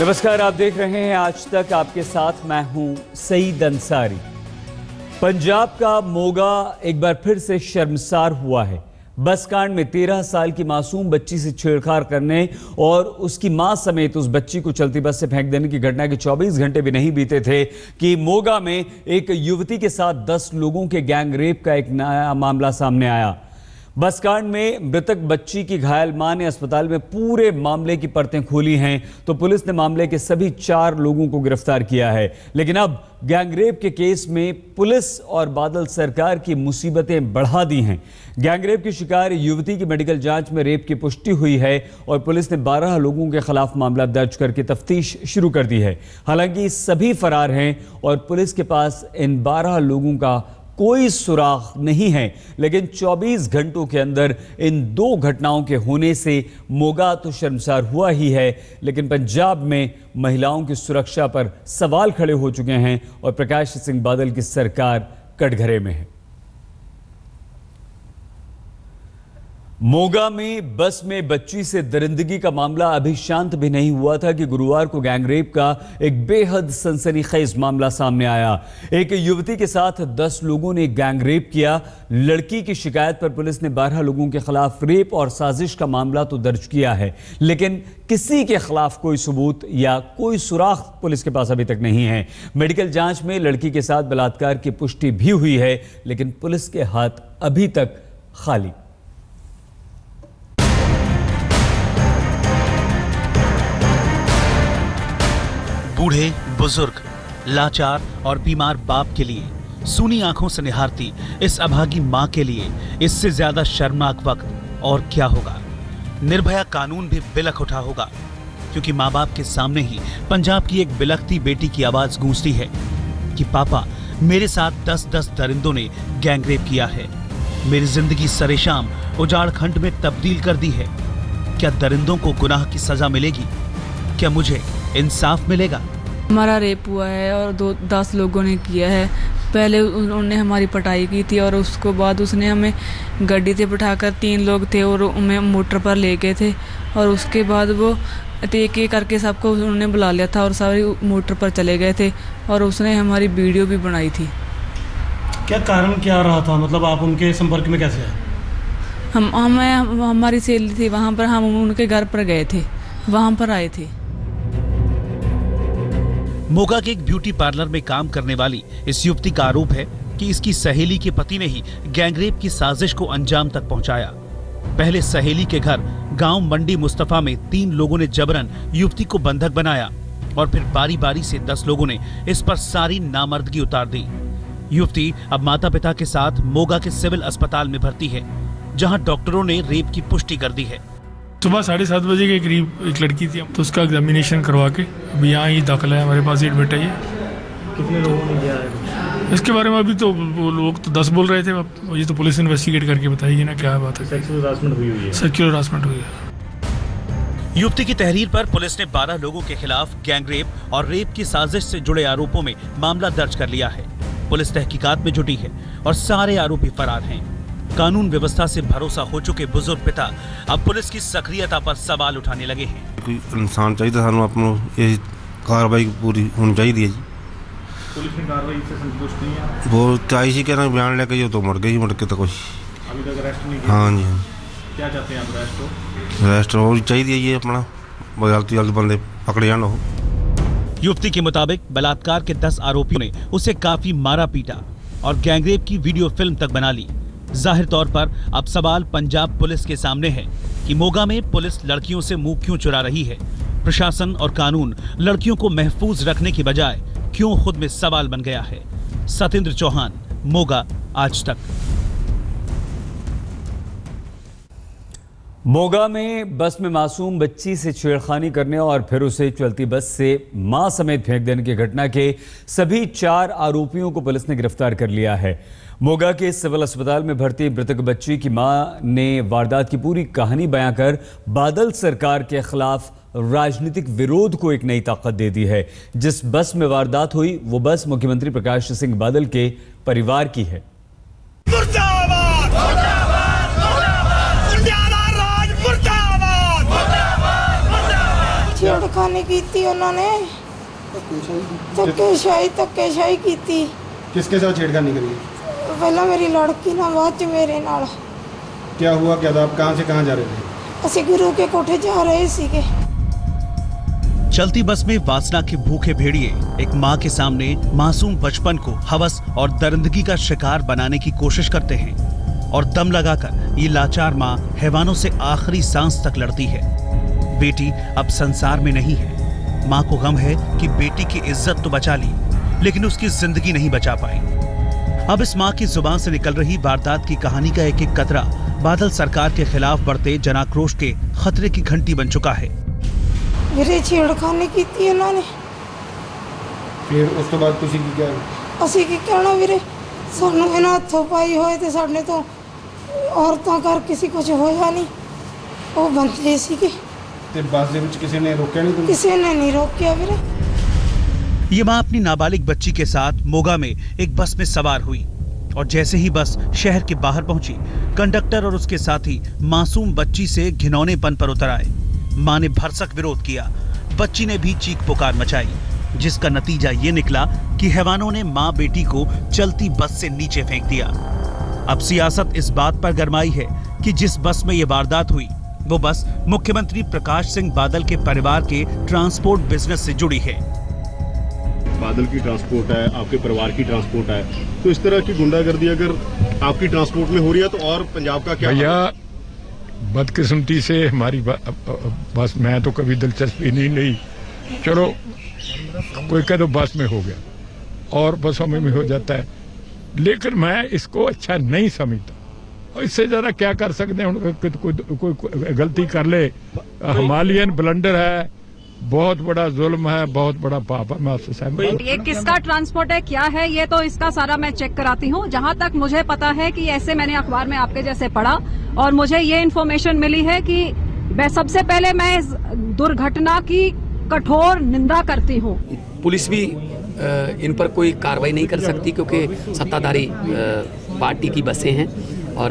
नमस्कार, आप देख रहे हैं आज तक। आपके साथ मैं हूं सईद अंसारी। पंजाब का मोगा एक बार फिर से शर्मसार हुआ है। बस कांड में 13 साल की मासूम बच्ची से छेड़छाड़ करने और उसकी मां समेत उस बच्ची को चलती बस से फेंक देने की घटना के 24 घंटे भी नहीं बीते थे कि मोगा में एक युवती के साथ 10 लोगों के गैंग रेप का एक नया मामला सामने आया। बस कांड में मृतक बच्ची की घायल मां ने अस्पताल में पूरे मामले की परतें खोली हैं, तो पुलिस ने मामले के सभी 4 लोगों को गिरफ्तार किया है। लेकिन अब गैंगरेप के केस में पुलिस और बादल सरकार की मुसीबतें बढ़ा दी हैं। गैंगरेप की शिकार युवती की मेडिकल जांच में रेप की पुष्टि हुई है और पुलिस ने 12 लोगों के खिलाफ मामला दर्ज करके तफ्तीश शुरू कर दी है। हालांकि सभी फरार हैं और पुलिस के पास इन 12 लोगों का कोई सुराग नहीं है। लेकिन 24 घंटों के अंदर इन 2 घटनाओं के होने से मोगा तो शर्मसार हुआ ही है, लेकिन पंजाब में महिलाओं की सुरक्षा पर सवाल खड़े हो चुके हैं और प्रकाश सिंह बादल की सरकार कटघरे में है। मोगा में बस में बच्ची से दरिंदगी का मामला अभी शांत भी नहीं हुआ था कि गुरुवार को गैंगरेप का एक बेहद सनसनीखेज मामला सामने आया। एक युवती के साथ 10 लोगों ने गैंगरेप किया। लड़की की शिकायत पर पुलिस ने 12 लोगों के खिलाफ रेप और साजिश का मामला तो दर्ज किया है, लेकिन किसी के खिलाफ कोई सबूत या कोई सुराग पुलिस के पास अभी तक नहीं है। मेडिकल जांच में लड़की के साथ बलात्कार की पुष्टि भी हुई है, लेकिन पुलिस के हाथ अभी तक खाली। बूढ़े, बुजुर्ग, लाचार और बीमार बाप के लिए, सूनी आंखों से निहारती इस अभागी मां के लिए इससे ज्यादा शर्मनाक वक्त और क्या होगा। निर्भया कानून भी बिलख उठा होगा, क्योंकि मां बाप के सामने ही पंजाब की एक बिलखती बेटी की आवाज गूंजती है कि पापा, मेरे साथ 10-10 दरिंदों ने गैंगरेप किया है। मेरी जिंदगी सरेशाम उजाड़ खंड में तब्दील कर दी है। क्या दरिंदों को गुनाह की सजा मिलेगी? क्या मुझे इंसाफ मिलेगा? हमारा रेप हुआ है और 10 लोगों ने किया है। पहले उन्होंने हमारी पिटाई की थी और उसको बाद उसने हमें गाड़ी से बिठाकर 3 लोग थे और हमें मोटर पर ले गए थे और उसके बाद वो एक एक करके सबको उन्होंने बुला लिया था और सारी मोटर पर चले गए थे और उसने हमारी वीडियो भी बनाई थी। क्या कारण क्या रहा था? मतलब आप उनके संपर्क में कैसे आए? हमारी सहेली थी वहाँ पर, हम उनके घर पर गए थे, वहाँ पर आए थे। मोगा के एक ब्यूटी पार्लर में काम करने वाली इस युवती का आरोप है कि इसकी सहेली के पति ने ही गैंगरेप की साजिश को अंजाम तक पहुंचाया। पहले सहेली के घर गांव मंडी मुस्तफा में 3 लोगों ने जबरन युवती को बंधक बनाया और फिर बारी बारी से 10 लोगों ने इस पर सारी नामर्दगी उतार दी। युवती अब माता पिता के साथ मोगा के सिविल अस्पताल में भर्ती है, जहां डॉक्टरों ने रेप की पुष्टि कर दी है। सुबह 7:30 बजे के करीब एक लड़की थी, तो उसका एग्जामिनेशन करवा के अभी यहाँ ही दाखिला है, हमारे पास एडमिट है। ये कितने लोगों ने किया है इसके बारे में? अभी तो लोग तो 10 बोल रहे थे, ये तो पुलिस इन्वेस्टिगेट करके बताएगी ना क्या बात है। सेक्सुअल हरासमेंट हुई है। सेक्सुअल हरासमेंट हुई है। युवती की तहरीर पर पुलिस ने 12 लोगों के खिलाफ गैंगरेप और रेप की साजिश से जुड़े आरोपों में मामला दर्ज कर लिया है। पुलिस तहकीकात में जुटी है और सारे आरोपी फरार हैं। कानून व्यवस्था से भरोसा हो चुके बुजुर्ग पिता अब पुलिस की सक्रियता पर सवाल उठाने लगे हैं। कोई इंसान चाहिए सानू अपनों ये कार्रवाई पूरी होनी चाहिए जी। पुलिस ने कार्रवाई से संतुष्ट नहीं है? वो चाहिए सी कहना बयान लेके जो तो मुड़ गई, मुड़ के तो कुछ अभी तक अरेस्ट नहीं किया? हाँ जी, हाँ। क्या चाहते हैं आप? अरेस्ट हो चाहिए ये अपना, जल्द बंदे पकड़े जान हो। युवती के मुताबिक बलात्कार के 10 आरोपियों ने उसे काफी मारा पीटा और गैंगरेप की वीडियो फिल्म तक बना ली। जाहिर तौर पर अब सवाल पंजाब पुलिस के सामने है कि मोगा में पुलिस लड़कियों से मुंह क्यों चुरा रही है। प्रशासन और कानून लड़कियों को महफूज रखने की बजाय क्यों खुद में सवाल बन गया है। सतेंद्र चौहान, मोगा, आज तक। मोगा में बस में मासूम बच्ची से छेड़खानी करने और फिर उसे चलती बस से मां समेत फेंक देने की घटना के सभी 4 आरोपियों को पुलिस ने गिरफ्तार कर लिया है। मोगा के सिविल अस्पताल में भर्ती मृतक बच्ची की मां ने वारदात की पूरी कहानी बयां कर बादल सरकार के खिलाफ राजनीतिक विरोध को एक नई ताकत दे दी है। जिस बस में वारदात हुई वो बस मुख्यमंत्री प्रकाश सिंह बादल के परिवार की है। छेड़खानी की थी उन्होंने, धक्केशाही की थी। किसके साथ छेड़खानी करी? पहला मेरी लड़की ना, बाद च मेरे नाल। क्या हुआ क्या था? आप कहाँ से कहाँ जा रहे थे? ਅਸੀਂ गुरु के कोठे जा रहे सीगे। चलती बस में वासना के भूखे भेड़िए एक माँ के सामने मासूम बचपन को हवस और दरिंदगी का शिकार बनाने की कोशिश करते हैं और दम लगाकर ये लाचार माँ हैवानों से आखिरी सांस तक लड़ती है। बेटी अब संसार में नहीं है। माँ को गम है कि बेटी की इज्जत तो बचा ली, लेकिन उसकी जिंदगी नहीं बचा पाई। अब इस माँ की जुबान से निकल रही वारदात की कहानी का एक एक कतरा बादल सरकार के खिलाफ बढ़ते जनाक्रोश के खतरे की घंटी बन चुका है। मेरे छेड़खानी की थी उन्होंने। फिर उस तो बाद तुसी की क्या? ਅਸੀਂ ਕੀ ਕਹਿਣਾ ਵੀਰੇ, ਸਾਨੂੰ ਇਹਨਾਂ ਹੱਥੋਂ ਪਾਈ ਹੋਏ ਤੇ ਸਾਡੇ ਤੋਂ ਔਰਤਾਂ ਕਰ ਕਿਸੇ ਕੁਝ ਹੋਇਆ ਨਹੀਂ। ਉਹ ਬੰਦੇ ਸੀਗੇ ਤੇ ਬੱਸ ਦੇ ਵਿੱਚ ਕਿਸੇ ਨੇ ਰੋਕਿਆ ਨਹੀਂ? ਕਿਸੇ ਨੇ ਨਹੀਂ ਰੋਕਿਆ ਵੀਰੇ। ये माँ अपनी नाबालिग बच्ची के साथ मोगा में एक बस में सवार हुई और जैसे ही बस शहर के बाहर पहुंची, कंडक्टर और उसके साथी मासूम बच्ची से घिनौनेपन पर उतर आए। माँ ने भरसक विरोध किया, बच्ची ने भी चीख पुकार मचाई, जिसका नतीजा ये निकला कि हैवानों ने माँ बेटी को चलती बस से नीचे फेंक दिया। अब सियासत इस बात पर गरमाई है कि जिस बस में ये वारदात हुई वो बस मुख्यमंत्री प्रकाश सिंह बादल के परिवार के ट्रांसपोर्ट बिजनेस से जुड़ी है। बादल की ट्रांसपोर्ट है, आपके परिवार की ट्रांसपोर्ट है, तो इस तरह की गुंडागर्दी अगर आपकी ट्रांसपोर्ट में हो रही है तो और पंजाब का क्या? भैया बदकिस्मती से हमारी बस, मैं तो कभी दिलचस्पी नहीं, चलो कोई कह दो बस में हो गया और बसों में भी हो जाता है, लेकिन मैं इसको अच्छा नहीं समझता। और इससे ज्यादा क्या कर सकते हैं? कोई गलती कर ले, हिमालयन ब्लंडर है, बहुत बड़ा जुल्म है, बहुत बड़ा पाप है। मैं आपसे सहमत। ये किसका ट्रांसपोर्ट है, क्या है, ये तो इसका सारा मैं चेक कराती हूँ। जहाँ तक मुझे पता है कि ऐसे मैंने अखबार में आपके जैसे पढ़ा और मुझे ये इन्फॉर्मेशन मिली है कि सबसे पहले मैं इस दुर्घटना की कठोर निंदा करती हूँ। पुलिस भी इन पर कोई कार्रवाई नहीं कर सकती क्योंकि सत्ताधारी पार्टी की बसें हैं और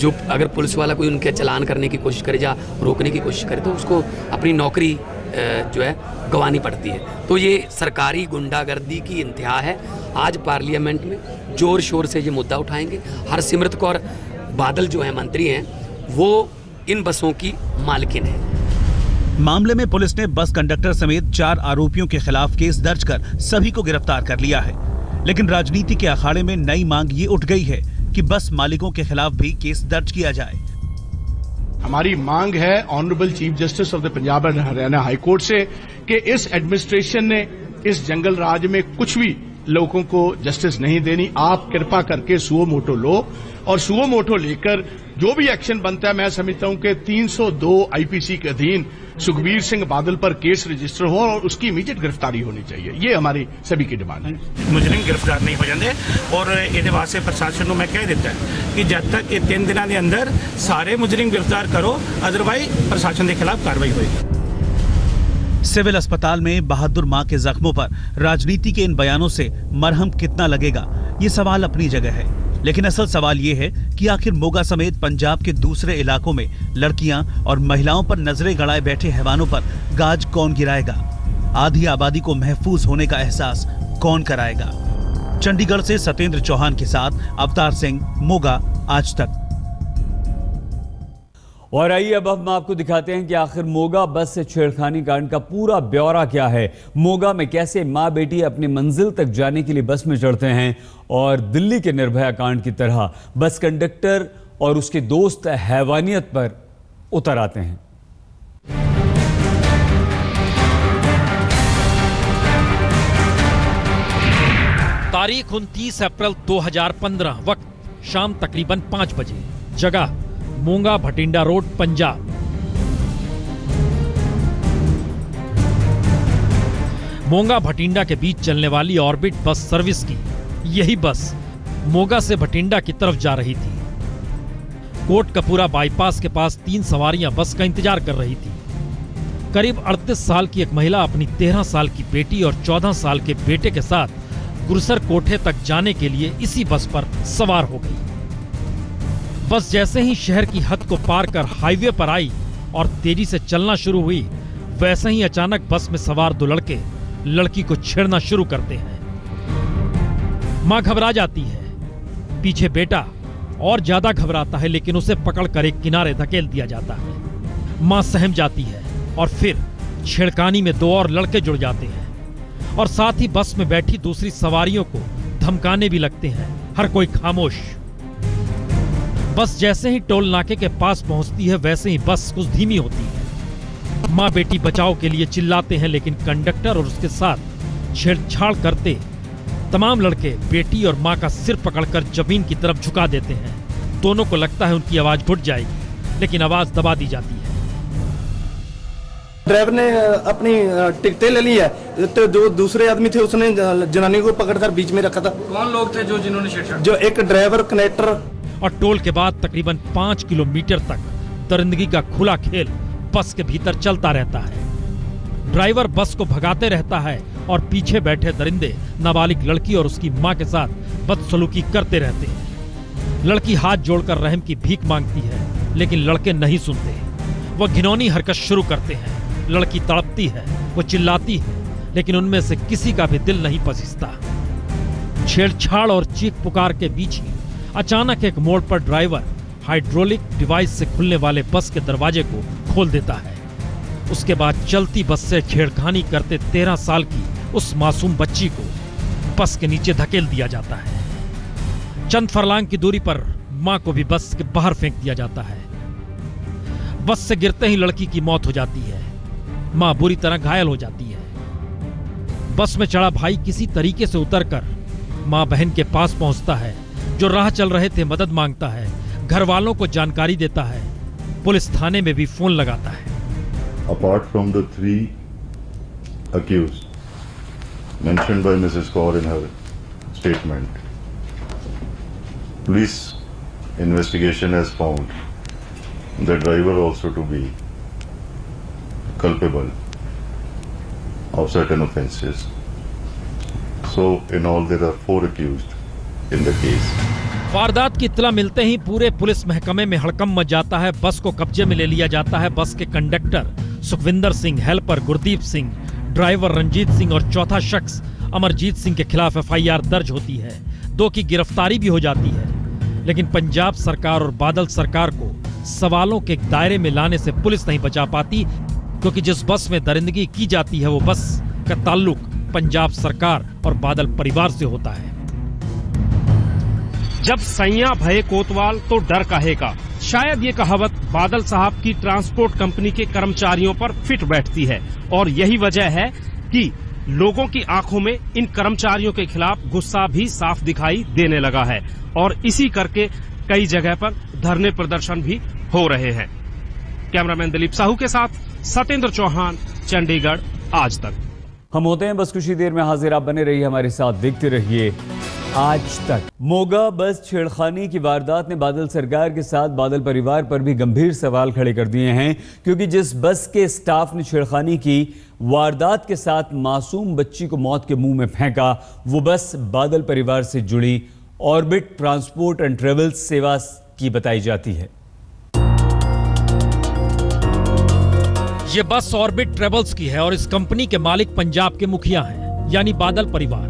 जो अगर पुलिस वाला कोई उनके चालान करने की कोशिश करे या रोकने की कोशिश करे तो उसको अपनी नौकरी जो है गंवानी पड़ती है। तो ये सरकारी गुंडागर्दी की इंतहा है। आज पार्लियामेंट में जोर शोर से ये मुद्दा उठाएंगे। हरसिमरत कौर बादल जो है मंत्री हैं, वो इन बसों की मालकिन है। मामले में पुलिस ने बस कंडक्टर समेत 4 आरोपियों के खिलाफ केस दर्ज कर सभी को गिरफ्तार कर लिया है। लेकिन राजनीति के अखाड़े में नई मांग ये उठ गई है कि बस मालिकों के खिलाफ भी केस दर्ज किया जाए। हमारी मांग है honourable chief justice of the Punjab and Haryana high court से कि इस एडमिनिस्ट्रेशन ने इस जंगल राज में कुछ भी लोगों को जस्टिस नहीं देनी। आप कृपा करके सुओ मोटो लो और सुओ मोटो लेकर जो भी एक्शन बनता है, मैं समझता हूं कि 302 आईपीसी के अधीन सुखबीर सिंह बादल पर केस रजिस्टर हो और उसकी इमीडिएट गिरफ्तारी होनी चाहिए। ये हमारी सभी की डिमांड है। मुजरिम गिरफ्तार नहीं हो जाते और ये वास्ते प्रशासन को मैं कह देता है कि जब तक ये 3 दिनों के अंदर सारे मुजरिम गिरफ्तार करो, अदरवाइज प्रशासन के खिलाफ कार्रवाई होगी। सिविल अस्पताल में बहादुर मां के जख्मों पर राजनीति के इन बयानों से मरहम कितना लगेगा, ये सवाल अपनी जगह है। लेकिन असल सवाल ये है कि आखिर मोगा समेत पंजाब के दूसरे इलाकों में लड़कियां और महिलाओं पर नजरें गड़ाए बैठे हैवानों पर गाज कौन गिराएगा? आधी आबादी को महफूज होने का एहसास कौन कराएगा? चंडीगढ़ से सत्येंद्र चौहान के साथ अवतार सिंह, मोगा, आज तक। और आइए अब हम आपको दिखाते हैं कि आखिर मोगा बस से छेड़खानी कांड का पूरा ब्यौरा क्या है। मोगा में कैसे मां बेटी अपनी मंजिल तक जाने के लिए बस में चढ़ते हैं और दिल्ली के निर्भया कांड की तरह बस कंडक्टर और उसके दोस्त हैवानियत पर उतर आते हैं। तारीख 29 अप्रैल 2015, वक्त शाम तकरीबन 5 बजे, जगह मोगा भटिंडा रोड, पंजाब। मोगा भटिंडा के बीच चलने वाली ऑर्बिट बस सर्विस की यही बस मोगा से भटिंडा की तरफ जा रही थी। कोटकपूरा बाईपास के पास 3 सवारियां बस का इंतजार कर रही थी। करीब 38 साल की एक महिला अपनी 13 साल की बेटी और 14 साल के बेटे के साथ गुरसर कोठे तक जाने के लिए इसी बस पर सवार हो गई। बस जैसे ही शहर की हद को पार कर हाईवे पर आई और तेजी से चलना शुरू हुई, वैसे ही अचानक बस में सवार दो लड़के लड़की को छेड़ना शुरू करते हैं। मां घबरा जाती है, पीछे बेटा और ज्यादा घबराता है, लेकिन उसे पकड़कर एक किनारे धकेल दिया जाता है। मां सहम जाती है और फिर छेड़खानी में दो और लड़के जुड़ जाते हैं और साथ ही बस में बैठी दूसरी सवारियों को धमकाने भी लगते हैं। हर कोई खामोश। बस जैसे ही टोल नाके के पास पहुंचती है वैसे ही बस कुछ धीमी होती है। मां बेटी बचाव के लिए चिल्लाते हैं, लेकिन कंडक्टर और उसके साथ छेड़छाड़ करते तमाम लड़के बेटी और मां का सिर पकड़कर जमीन की तरफ झुका देते हैं। दोनों को लगता है उनकी आवाज घुट जाएगी, लेकिन आवाज दबा दी जाती है। ड्राइवर ने अपनी टिकटें ले ली है, तो जो दूसरे आदमी थे उसने जनानी को पकड़कर बीच में रखा था। कौन लोग थे जिन्होंने छेड़छाड़? जो एक ड्राइवर, कनेक्टर। और टोल के बाद तकरीबन 5 किलोमीटर तक दरिंदगी का खुला खेल बस के भीतर चलता रहता है। ड्राइवर बस को भगाते रहता है और पीछे बैठे दरिंदे नाबालिग लड़की और उसकी मां के साथ बदसलूकी करते रहते हैं। लड़की हाथ जोड़कर रहम की भीख मांगती है, लेकिन लड़के नहीं सुनते। वह घिनौनी हरकत शुरू करते हैं। लड़की तड़पती है, वो चिल्लाती है, लेकिन उनमें से किसी का भी दिल नहीं पसीजता। छेड़छाड़ और चीख पुकार के बीच ही अचानक एक मोड़ पर ड्राइवर हाइड्रोलिक डिवाइस से खुलने वाले बस के दरवाजे को खोल देता है। उसके बाद चलती बस से छेड़खानी करते 13 साल की उस मासूम बच्ची को बस के नीचे धकेल दिया जाता है। चंद फरलांग की दूरी पर मां को भी बस के बाहर फेंक दिया जाता है। बस से गिरते ही लड़की की मौत हो जाती है। मां बुरी तरह घायल हो जाती है। बस में चढ़ा भाई किसी तरीके से उतरकर मां बहन के पास पहुंचता है। जो राह चल रहे थे मदद मांगता है, घर वालों को जानकारी देता है, पुलिस थाने में भी फोन लगाता है। Apart from the 3 accused mentioned by Mrs. Kaur in her statement, police investigation has found the driver also to be culpable of certain offences. So in all there are 4 accused in the case. वारदात की इत्तला मिलते ही पूरे police महकमे में हड़कंप much जाता है। बस को कब्जे में ले लिया जाता है। बस के conductor Sukhwinder Singh, helper Gurdeep Singh, driver Ranjit Singh और चौथा शख्स अमरजीत सिंह के खिलाफ FIR दर्ज होती है। 2 की गिरफ्तारी भी हो जाती है, लेकिन पंजाब सरकार और बादल सरकार को सवालों के दायरे में लाने से पुलिस नहीं बचा पाती, क्योंकि जिस बस में दरिंदगी की जाती है वो बस का ताल्लुक पंजाब सरकार और बादल परिवार से होता है। जब सैया भये कोतवाल तो डर कहेगा, शायद ये कहावत बादल साहब की ट्रांसपोर्ट कंपनी के कर्मचारियों पर फिट बैठती है, और यही वजह है कि लोगों की आंखों में इन कर्मचारियों के खिलाफ गुस्सा भी साफ दिखाई देने लगा है, और इसी करके कई जगह पर धरने प्रदर्शन भी हो रहे हैं। कैमरामैन दिलीप साहू के साथ सतेंद्र चौहान, चंडीगढ़ आज तक। हम होते हैं बस कुछ ही देर में हाजिर, आप बने रहिए हमारे साथ, देखते रहिए आज तक। मोगा बस छेड़खानी की वारदात ने बादल सरकार के साथ बादल परिवार पर भी गंभीर सवाल खड़े कर दिए हैं, क्योंकि जिस बस के स्टाफ ने छेड़खानी की, वारदात के साथ मासूम बच्ची को मौत के मुंह में फेंका, वो बस बादल परिवार से जुड़ी ऑर्बिट ट्रांसपोर्ट एंड ट्रेवल्स सेवा की बताई जाती है। ये बस ऑर्बिट ट्रेवल्स की है और इस कंपनी के मालिक पंजाब के मुखिया हैं, यानी बादल परिवार।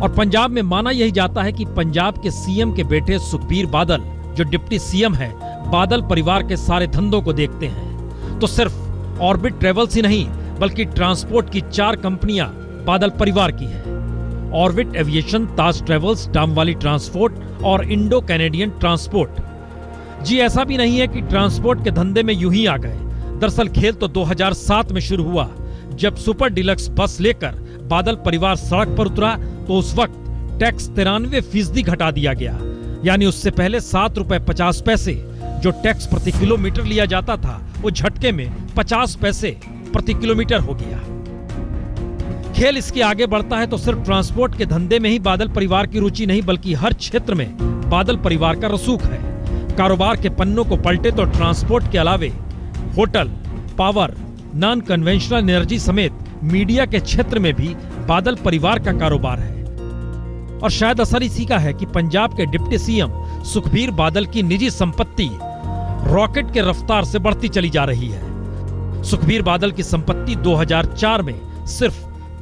और पंजाब में माना यही जाता है कि पंजाब के सीएम के बेटे सुखबीर बादल, जो डिप्टी सीएम है, बादल परिवार के सारे धंधों को देखते हैं। तो सिर्फ ऑर्बिट ट्रेवल्स ही नहीं, बल्कि ट्रांसपोर्ट की 4 कंपनियां बादल परिवार की हैं। ऑर्बिट एविएशन, ताज ट्रेवल्स, डामवाली ट्रांसपोर्ट और इंडो कैनेडियन ट्रांसपोर्ट। जी ऐसा भी नहीं है कि ट्रांसपोर्ट के धंधे में यूं ही आ गए। दरअसल खेल तो 2007 में शुरू हुआ, जब सुपर डिलक्स बस लेकर बादल परिवार सड़क पर उतरा, तो उस वक्त टैक्स 93% घटा दिया गया। यानी उससे पहले 7 रुपए 50 पैसे जो टैक्स प्रति किलोमीटर लिया जाता था, वो झटके में 50 पैसे प्रति किलोमीटर हो गया। खेल इसके आगे बढ़ता है तो सिर्फ ट्रांसपोर्ट के धंधे में ही बादल परिवार की रुचि नहीं, बल्कि हर क्षेत्र में बादल परिवार का रसूख है। कारोबार के पन्नों को पलटे तो ट्रांसपोर्ट के अलावे hotel, power, non conventional energy समेत मीडिया के क्षेत्र में भी बादल परिवार का कारोबार है। और शायद असर इसी का है कि पंजाब के डिप्टी सीएम सुखबीर बादल की निजी संपत्ति रॉकेट के रफ्तार से बढ़ती चली जा रही है। सुखबीर बादल की संपत्ति 2004 में सिर्फ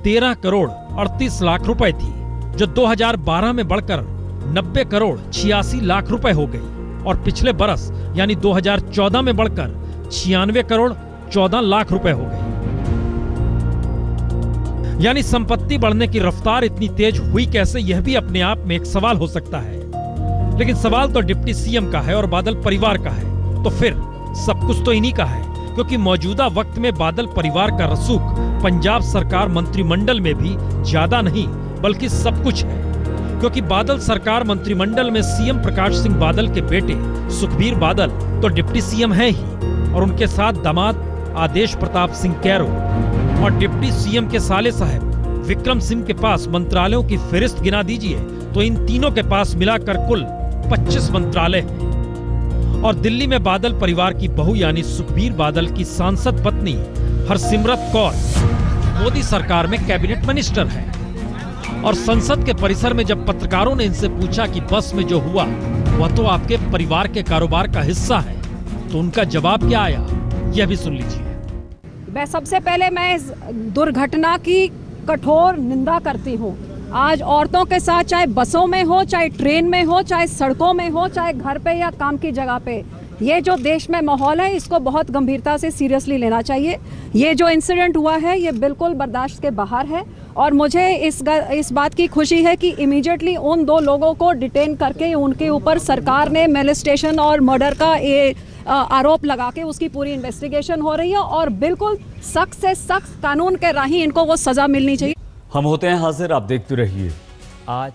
13 करोड़ 38 लाख रुपए थी, जो 2012 में बढ़कर 90 करोड़ 86 लाख रुपए हो गई और पिछले बरस यानी 2014 में बढ़कर 96 करोड़ 14 लाख रुपए हो गई। यानी संपत्ति बढ़ने की रफ्तार इतनी तेज हुई कैसे, यह भी अपने आप में एक सवाल हो सकता है। लेकिन सवाल तो डिप्टी सीएम का है और बादल परिवार का है, तो फिर सब कुछ तो इन्हीं का है, क्योंकि मौजूदा वक्त में बादल परिवार का रसूख पंजाब सरकार मंत्रिमंडल में भी ज्यादा नहीं बल्कि सब कुछ है। क्योंकि बादल सरकार मंत्रिमंडल में सीएम प्रकाश सिंह बादल के बेटे सुखबीर बादल तो डिप्टी सीएम हैं ही, और उनके साथ दामाद आदेश प्रताप सिंह कैरो और डिप्टी सीएम के साले साहब विक्रम सिंह के पास मंत्रालयों की फहरिस्त गिना दीजिए तो इन तीनों के पास मिलाकर कुल 25 मंत्रालय हैं। और दिल्ली में बादल परिवार की बहू यानी सुखबीर बादल की सांसद पत्नी हरसिमरत कौर मोदी सरकार में कैबिनेट मिनिस्टर है। और संसद के परिसर में जब पत्रकारों ने इनसे पूछा कि बस में जो हुआ वह तो आपके परिवार के कारोबार का हिस्सा है, तो उनका जवाब क्या आया, यह भी सुन लीजिए। सबसे पहले मैं इस दुर्घटना की कठोर निंदा करती हूँ। आज औरतों के साथ चाहे बसों में हो, चाहे ट्रेन में हो, चाहे सड़कों में हो, चाहे घर पे या काम की जगह पे, ये जो देश में माहौल है इसको बहुत गंभीरता से सीरियसली लेना चाहिए। ये जो इंसिडेंट हुआ है ये बिल्कुल बर्दाश्त के बाहर है और मुझे इस बात की खुशी है कि इमीडिएटली उन 2 लोगों को डिटेन करके उनके ऊपर सरकार ने मोलेस्टेशन और मर्डर का आरोप लगा के उसकी पूरी इन्वेस्टिगेशन हो रही है और बिल्कुल सख्त से सख्त कानून के राही इनको वो सजा मिलनी चाहिए। हम होते हैं हाजिर, आप देखते रहिए आज।